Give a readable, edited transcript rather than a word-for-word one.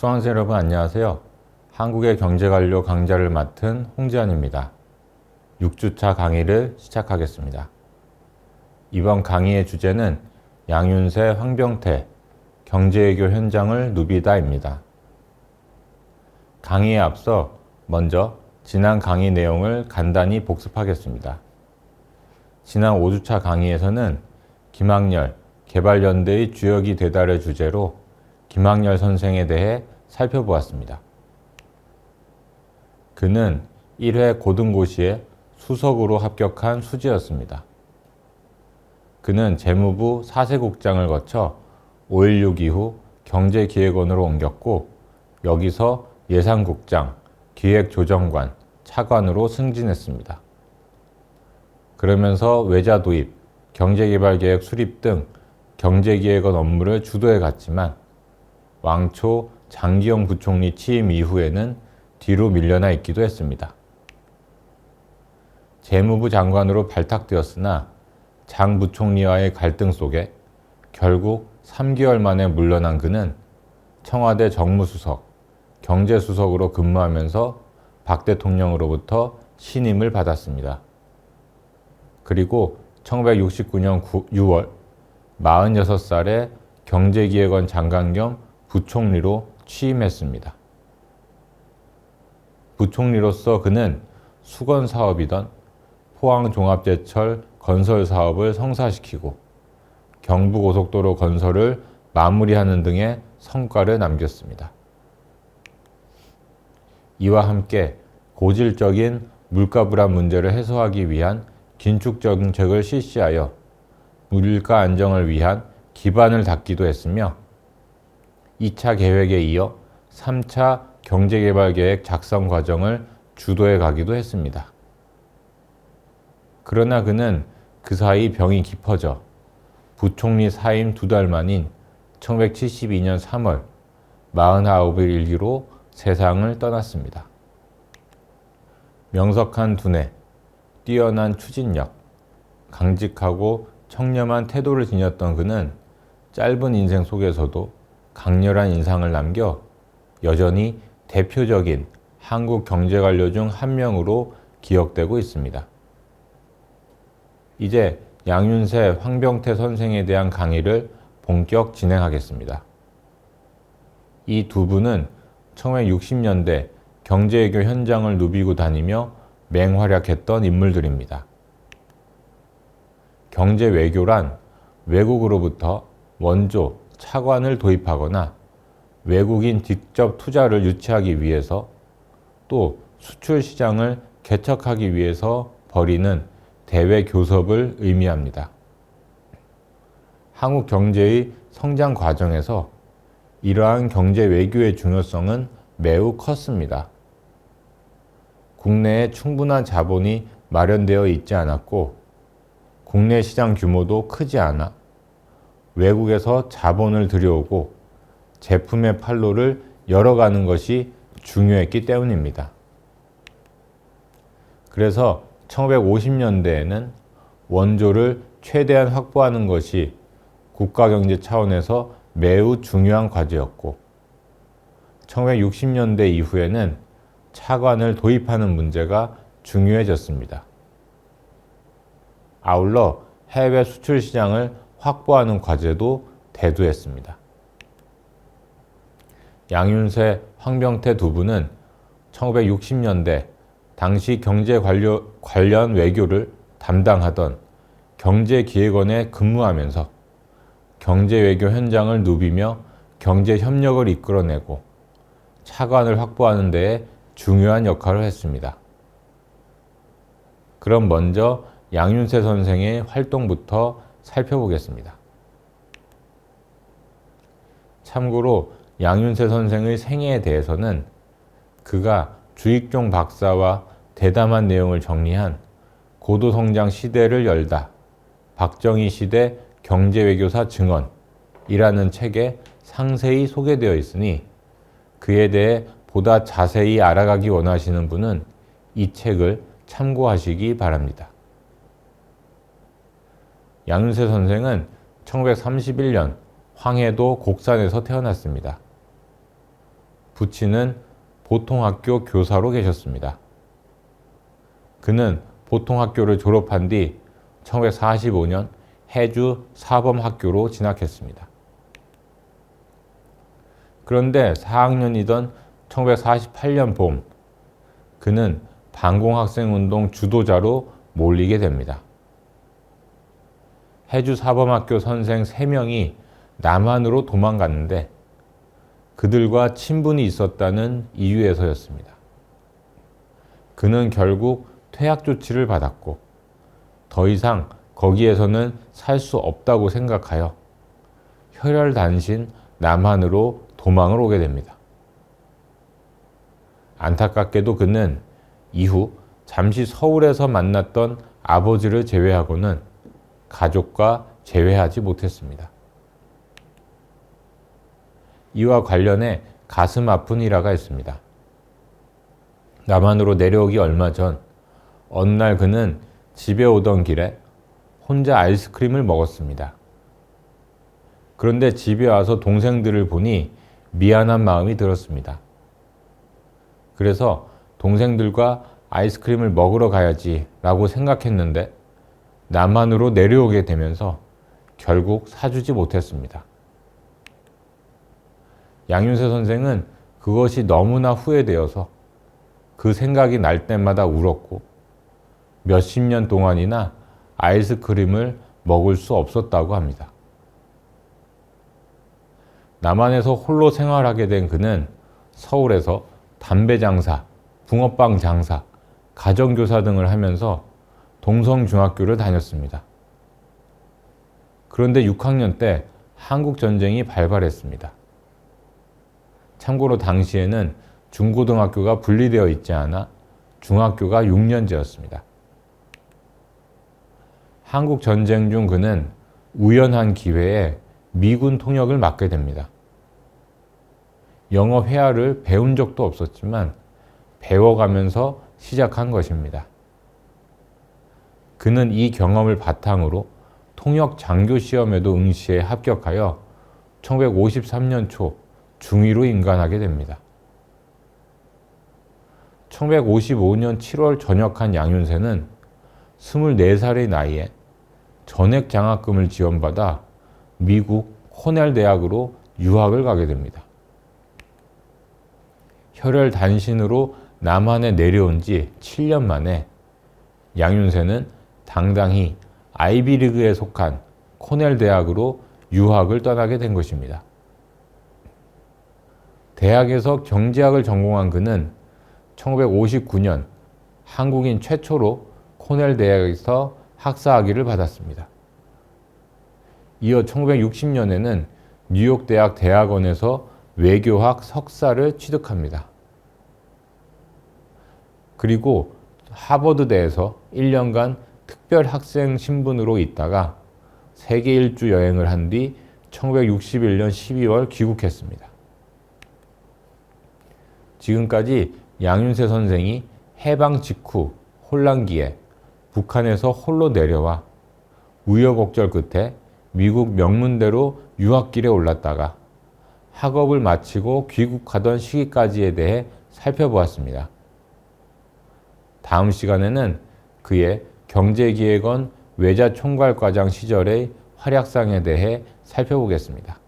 수강생 여러분 안녕하세요. 한국의 경제관료 강좌를 맡은 홍지환입니다. 6주차 강의를 시작하겠습니다. 이번 강의의 주제는 양윤세, 황병태, 경제외교 현장을 누비다입니다. 강의에 앞서 먼저 지난 강의 내용을 간단히 복습하겠습니다. 지난 5주차 강의에서는 김학렬, 개발연대의 주역이 되다를 주제로 김학렬 선생에 대해 살펴보았습니다. 그는 1회 고등고시에 수석으로 합격한 수지였습니다. 그는 재무부 사세국장을 거쳐 5.16 이후 경제기획원으로 옮겼고 여기서 예산국장, 기획조정관, 차관으로 승진했습니다. 그러면서 외자 도입, 경제개발계획 수립 등 경제기획원 업무를 주도해 갔지만 왕초 장기영 부총리 취임 이후에는 뒤로 밀려나 있기도 했습니다. 재무부 장관으로 발탁되었으나 장 부총리와의 갈등 속에 결국 3개월 만에 물러난 그는 청와대 정무수석, 경제수석으로 근무하면서 박 대통령으로부터 신임을 받았습니다. 그리고 1969년 6월 46살에 경제기획원 장관 겸 부총리로 취임했습니다. 부총리로서 그는 수건사업이던 포항종합제철 건설 사업을 성사시키고 경부고속도로 건설을 마무리하는 등의 성과를 남겼습니다. 이와 함께 고질적인 물가 불안 문제를 해소하기 위한 긴축 정책을 실시하여 물가 안정을 위한 기반을 닦기도 했으며 2차 계획에 이어 3차 경제개발계획 작성 과정을 주도해 가기도 했습니다. 그러나 그는 그 사이 병이 깊어져 부총리 사임 2달 만인 1972년 3월 49일 일기로 세상을 떠났습니다. 명석한 두뇌, 뛰어난 추진력, 강직하고 청렴한 태도를 지녔던 그는 짧은 인생 속에서도 강렬한 인상을 남겨 여전히 대표적인 한국 경제관료 중 한 명으로 기억되고 있습니다. 이제 양윤세, 황병태 선생에 대한 강의를 본격 진행하겠습니다. 이 두 분은 1960년대 경제외교 현장을 누비고 다니며 맹활약했던 인물들입니다. 경제외교란 외국으로부터 원조, 차관을 도입하거나 외국인 직접 투자를 유치하기 위해서 또 수출 시장을 개척하기 위해서 벌이는 대외 교섭을 의미합니다. 한국 경제의 성장 과정에서 이러한 경제 외교의 중요성은 매우 컸습니다. 국내에 충분한 자본이 마련되어 있지 않았고 국내 시장 규모도 크지 않아 외국에서 자본을 들여오고 제품의 판로를 열어가는 것이 중요했기 때문입니다. 그래서 1950년대에는 원조를 최대한 확보하는 것이 국가경제 차원에서 매우 중요한 과제였고 1960년대 이후에는 차관을 도입하는 문제가 중요해졌습니다. 아울러 해외 수출 시장을 확보하는 과제도 대두했습니다. 양윤세, 황병태 두 분은 1960년대 당시 경제 관련 외교를 담당하던 경제기획원에 근무하면서 경제외교 현장을 누비며 경제협력을 이끌어내고 차관을 확보하는 데에 중요한 역할을 했습니다. 그럼 먼저 양윤세 선생의 활동부터 살펴보겠습니다. 참고로 양윤세 선생의 생애에 대해서는 그가 주익종 박사와 대담한 내용을 정리한 고도성장 시대를 열다 박정희 시대 경제외교사 증언이라는 책에 상세히 소개되어 있으니 그에 대해 보다 자세히 알아가기 원하시는 분은 이 책을 참고하시기 바랍니다. 양윤세 선생은 1931년 황해도 곡산에서 태어났습니다. 부친은 보통학교 교사로 계셨습니다. 그는 보통학교를 졸업한 뒤 1945년 해주 사범학교로 진학했습니다. 그런데 4학년이던 1948년 봄, 그는 반공학생운동 주도자로 몰리게 됩니다. 해주 사범학교 선생 3명이 남한으로 도망갔는데 그들과 친분이 있었다는 이유에서였습니다. 그는 결국 퇴학 조치를 받았고 더 이상 거기에서는 살 수 없다고 생각하여 혈혈단신 남한으로 도망을 오게 됩니다. 안타깝게도 그는 이후 잠시 서울에서 만났던 아버지를 제외하고는 가족과 재회하지 못했습니다. 이와 관련해 가슴 아픈 일화가 있습니다. 남한으로 내려오기 얼마 전 어느 날 그는 집에 오던 길에 혼자 아이스크림을 먹었습니다. 그런데 집에 와서 동생들을 보니 미안한 마음이 들었습니다. 그래서 동생들과 아이스크림을 먹으러 가야지 라고 생각했는데 남한으로 내려오게 되면서 결국 사주지 못했습니다. 양윤세 선생은 그것이 너무나 후회되어서 그 생각이 날 때마다 울었고 몇십 년 동안이나 아이스크림을 먹을 수 없었다고 합니다. 남한에서 홀로 생활하게 된 그는 서울에서 담배 장사, 붕어빵 장사, 가정교사 등을 하면서 동성중학교를 다녔습니다. 그런데 6학년 때 한국전쟁이 발발했습니다. 참고로 당시에는 중고등학교가 분리되어 있지 않아 중학교가 6년제였습니다. 한국전쟁 중 그는 우연한 기회에 미군 통역을 맡게 됩니다. 영어 회화를 배운 적도 없었지만 배워가면서 시작한 것입니다. 그는 이 경험을 바탕으로 통역 장교 시험에도 응시해 합격하여 1953년 초 중위로 임관하게 됩니다. 1955년 7월 전역한 양윤세는 24살의 나이에 전액 장학금을 지원받아 미국 코넬 대학으로 유학을 가게 됩니다. 혈혈단신으로 남한에 내려온 지 7년 만에 양윤세는 당당히 아이비리그에 속한 코넬 대학으로 유학을 떠나게 된 것입니다. 대학에서 경제학을 전공한 그는 1959년 한국인 최초로 코넬 대학에서 학사학위를 받았습니다. 이어 1960년에는 뉴욕 대학 대학원에서 외교학 석사를 취득합니다. 그리고 하버드대에서 1년간 특별 학생 신분으로 있다가 세계 일주 여행을 한 뒤 1961년 12월 귀국했습니다. 지금까지 양윤세 선생이 해방 직후 혼란기에 북한에서 홀로 내려와 우여곡절 끝에 미국 명문대로 유학길에 올랐다가 학업을 마치고 귀국하던 시기까지에 대해 살펴보았습니다. 다음 시간에는 그의 경제기획원 외자총괄과장 시절의 활약상에 대해 살펴보겠습니다.